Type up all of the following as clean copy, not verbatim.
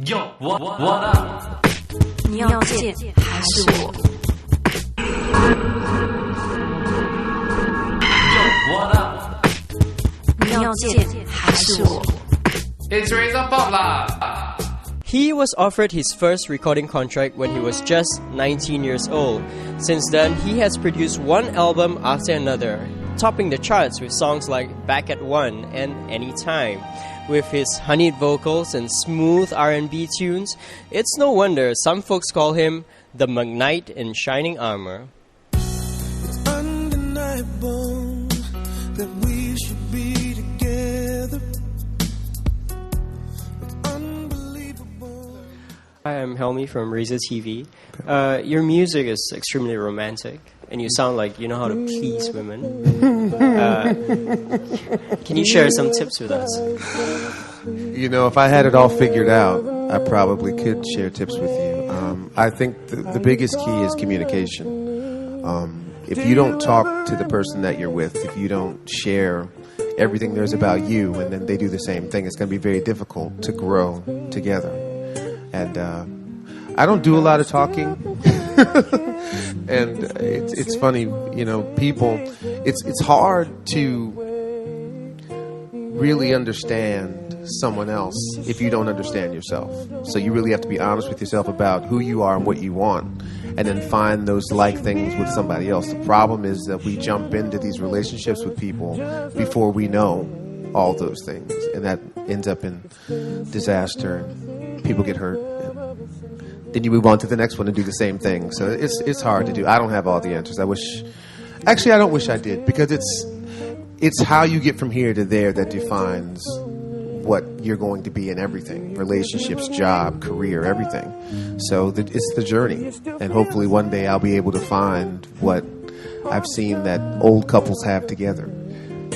Yo, what up? 你要见还是我 Yo, what up? 你要见还是我 It's Razor Pop lah. He was offered his first recording contract when he was just 19 years old. Since then, he has produced one album after another, topping the charts with songs like Back at One and Anytime. With his honeyed vocals and smooth R&B tunes, it's no wonder some folks call him the McKnight in shining armor. It's undeniable that we should be together. It's unbelievable. Hi, I'm Helmi from Razor TV. Your music is extremely romantic, and you sound like you know how to please women. Can you share some tips with us? You know, if I had it all figured out, I probably could share tips with you. I think the biggest key is communication. If you don't talk to the person that you're with, if you don't share everything there's about you, and then they do the same thing, it's going to be very difficult to grow together. And I don't do a lot of talking. And it's funny, you know, people, it's hard to really understand someone else if you don't understand yourself. So you really have to be honest with yourself about who you are and what you want, and then find those like things with somebody else. The problem is that we jump into these relationships with people before we know all those things, and that ends up in disaster. People get hurt, and then you move on to the next one and do the same thing. So it's hard to do. I don't have all the answers. I don't wish I did, because it's how you get from here to there that defines what you're going to be in everything. Relationships, job, career, everything. So it's the journey. And hopefully one day I'll be able to find what I've seen that old couples have together.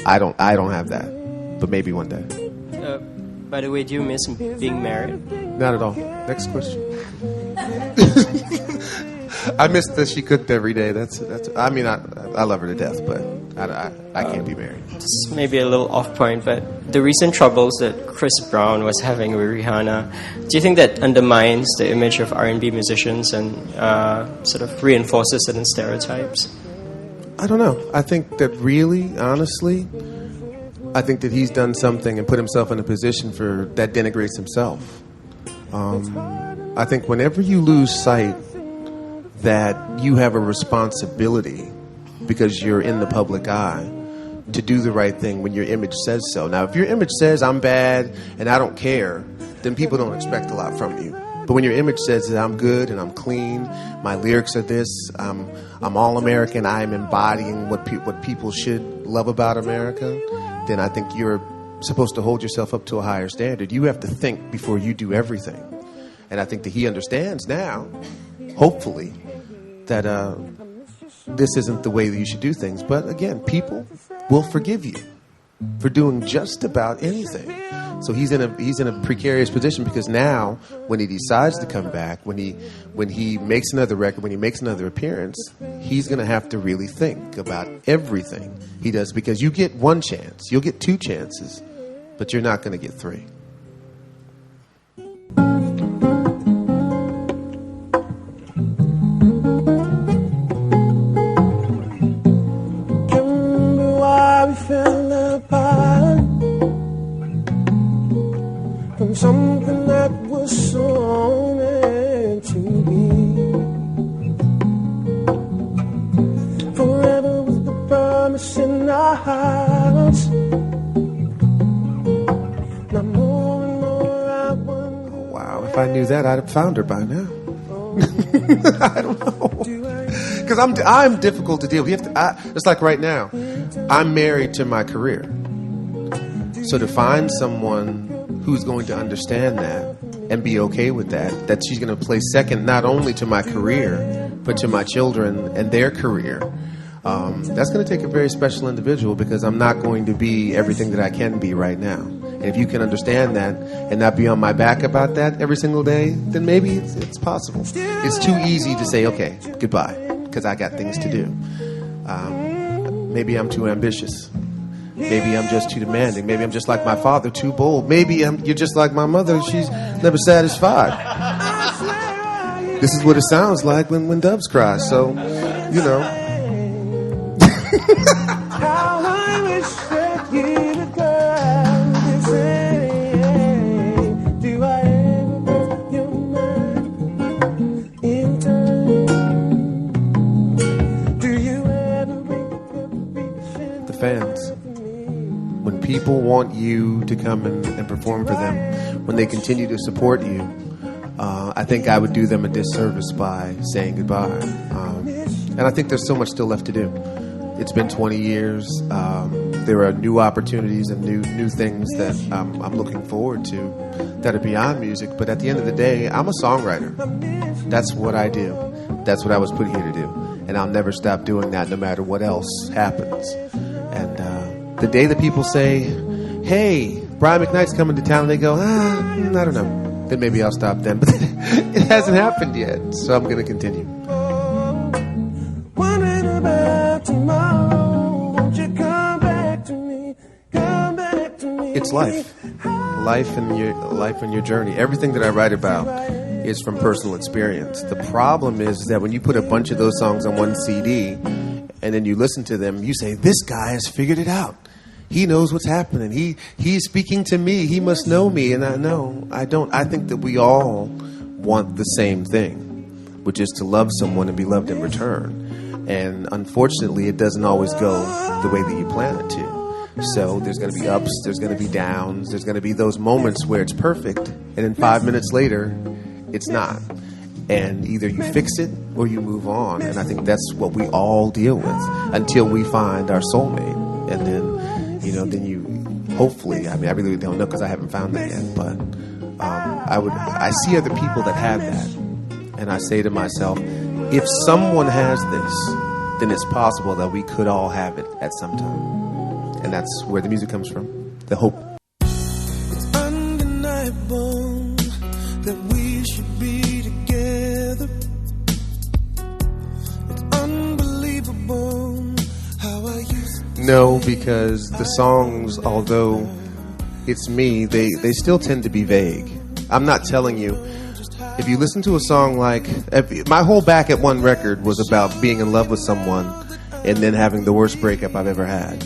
I don't have that, but maybe one day. By the way, do you miss being married? Not at all. Next question. I miss that she cooked every day. I mean, I love her to death, but I can't be married. This may be a little off point, but the recent troubles that Chris Brown was having with Rihanna, do you think that undermines the image of R&B musicians and sort of reinforces certain stereotypes? I don't know. I think that really, honestly, I think that he's done something and put himself in a position that denigrates himself. I think whenever you lose sight that you have a responsibility, because you're in the public eye, to do the right thing when your image says so. Now, if your image says I'm bad and I don't care, then people don't expect a lot from you. But when your image says that I'm good and I'm clean, my lyrics are this, I'm all American, I'm embodying what people should love about America, then I think you're supposed to hold yourself up to a higher standard. You have to think before you do everything. And I think that he understands now, hopefully, that this isn't the way that you should do things. But again, people will forgive you for doing just about anything. So he's in a precarious position, because now when he decides to come back, when he makes another record, when he makes another appearance, he's going to have to really think about everything he does, because you get one chance, you'll get two chances, but you're not going to get three. Something that was so meant to be. Forever was the promise in our hearts. Now more and more I wonder. Oh, wow, if I knew that, I'd have found her by now. I don't know. Because I'm difficult to deal with. It's like right now, I'm married to my career. So to find someone who's going to understand that and be okay with that she's going to play second not only to my career, but to my children and their career, that's going to take a very special individual, because I'm not going to be everything that I can be right now. And if you can understand that and not be on my back about that every single day, then maybe it's possible. It's too easy to say, okay, goodbye, because I got things to do. Maybe I'm too ambitious. Maybe I'm just too demanding. Maybe I'm just like my father, too bold. Maybe you're just like my mother. She's never satisfied. This is what it sounds like when doves cry. So, you know. How I wish that you would come and say, do I ever break your mind in time? Do you ever wake up reaching The fans. When people want you to come and perform for them, when they continue to support you, I think I would do them a disservice by saying goodbye. And I think there's so much still left to do. It's been 20 years. There are new opportunities and new things that I'm looking forward to that are beyond music. But at the end of the day, I'm a songwriter. That's what I do. That's what I was put here to do. And I'll never stop doing that no matter what else happens. And the day that people say, hey, Brian McKnight's coming to town, and they go, I don't know. Then maybe I'll stop then. But it hasn't happened yet. So I'm going to continue. wondering about tomorrow? Won't you come back to me? Come back to me. It's life. Life and your journey. Everything that I write about is from personal experience. The problem is that when you put a bunch of those songs on one CD and then you listen to them, you say, this guy has figured it out. He knows what's happening. He's speaking to me. He must know me. And I don't. I think that we all want the same thing, which is to love someone and be loved in return. And unfortunately, it doesn't always go the way that you plan it to. So there's going to be ups, there's going to be downs, there's going to be those moments where it's perfect, and then 5 minutes later, it's not. And either you fix it or you move on. And I think that's what we all deal with until we find our soulmate. And then, then you hopefully, I really don't know because I haven't found that yet, but I see other people that have that. And I say to myself, if someone has this, then it's possible that we could all have it at some time. And that's where the music comes from, the hope. It's undeniable that we should be together. It's unbelievable how I used to. No, because the songs, although it's me, they still tend to be vague. I'm not telling you. If you listen to a song like... my whole Back at One record was about being in love with someone and then having the worst breakup I've ever had.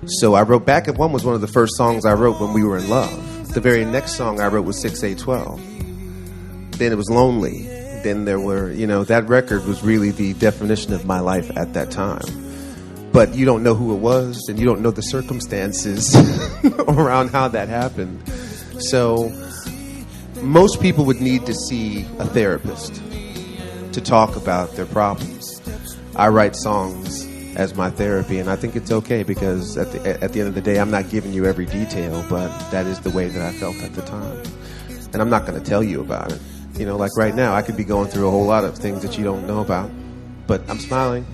So I wrote... Back at One was one of the first songs I wrote when we were in love. The very next song I wrote was 6-8-12. Then it was Lonely. Then there were... that record was really the definition of my life at that time. But you don't know who it was, and you don't know the circumstances around how that happened. So... most people would need to see a therapist to talk about their problems. I write songs as my therapy, and I think it's okay because at the end of the day, I'm not giving you every detail, but that is the way that I felt at the time. And I'm not going to tell you about it. Like right now, I could be going through a whole lot of things that you don't know about, but I'm smiling.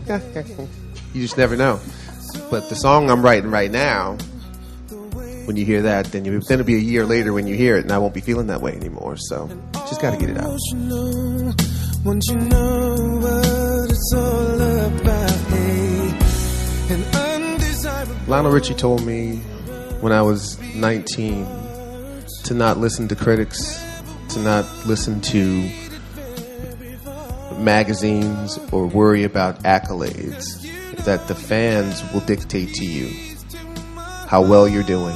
You just never know. But the song I'm writing right now, when you hear that, then it'll be a year later when you hear it, and I won't be feeling that way anymore. So, just got to get it out. Once you know what it's all about, an undesirable. Lionel Richie told me when I was 19 to not listen to critics, to not listen to magazines or worry about accolades, that the fans will dictate to you how well you're doing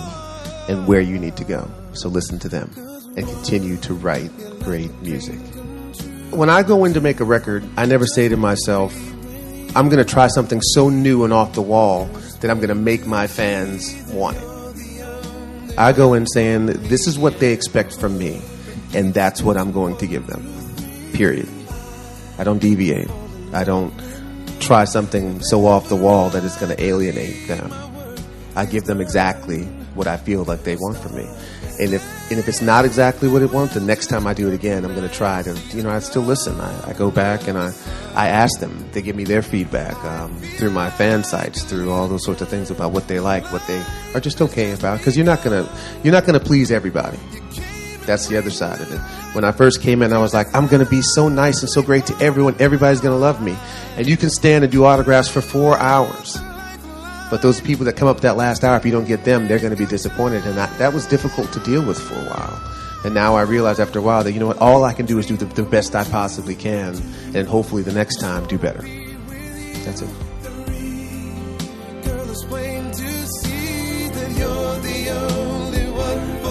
and where you need to go. So listen to them and continue to write great music. When I go in to make a record, I never say to myself, I'm going to try something so new and off the wall that I'm going to make my fans want it. I go in saying, this is what they expect from me, and that's what I'm going to give them. Period. I don't deviate. I don't try something so off the wall that it's going to alienate them. I give them exactly what I feel like they want from me. And if it's not exactly what it wants, the next time I do it again, I'm going to try to, I still listen. I go back and I ask them. They give me their feedback through my fan sites, through all those sorts of things about what they like, what they are just okay about. Because you're not gonna please everybody. That's the other side of it. When I first came in, I was like, I'm going to be so nice and so great to everyone. Everybody's going to love me. And you can stand and do autographs for 4 hours. But those people that come up that last hour, if you don't get them, they're going to be disappointed. And that was difficult to deal with for a while. And now I realize after a while that, you know what, all I can do is do the best I possibly can, and hopefully the next time do better. That's it. Girl is waiting to see that you're the only one.